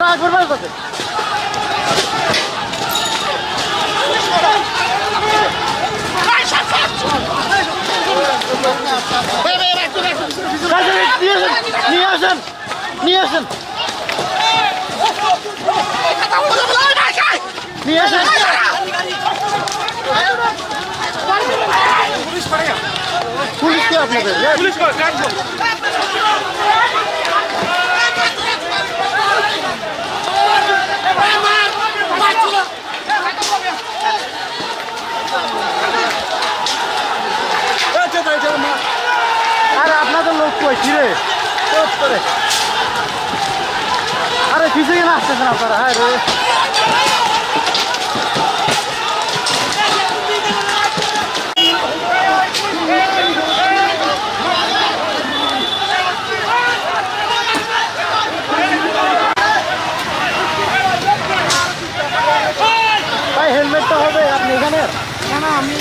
একবার বাইরে করতে নিয়ে আসেন নিয়ে আসেন নিয়ে আসেন পুলিশ কে আপনাদের পুলিশ আরে আপনাদের লোক কই ছিড়ে আরে কিছু কেন আসতেছেন আপনারা হ্যাঁ রে ভাই হেলমেট তো হবে আপনি এখানে না আমি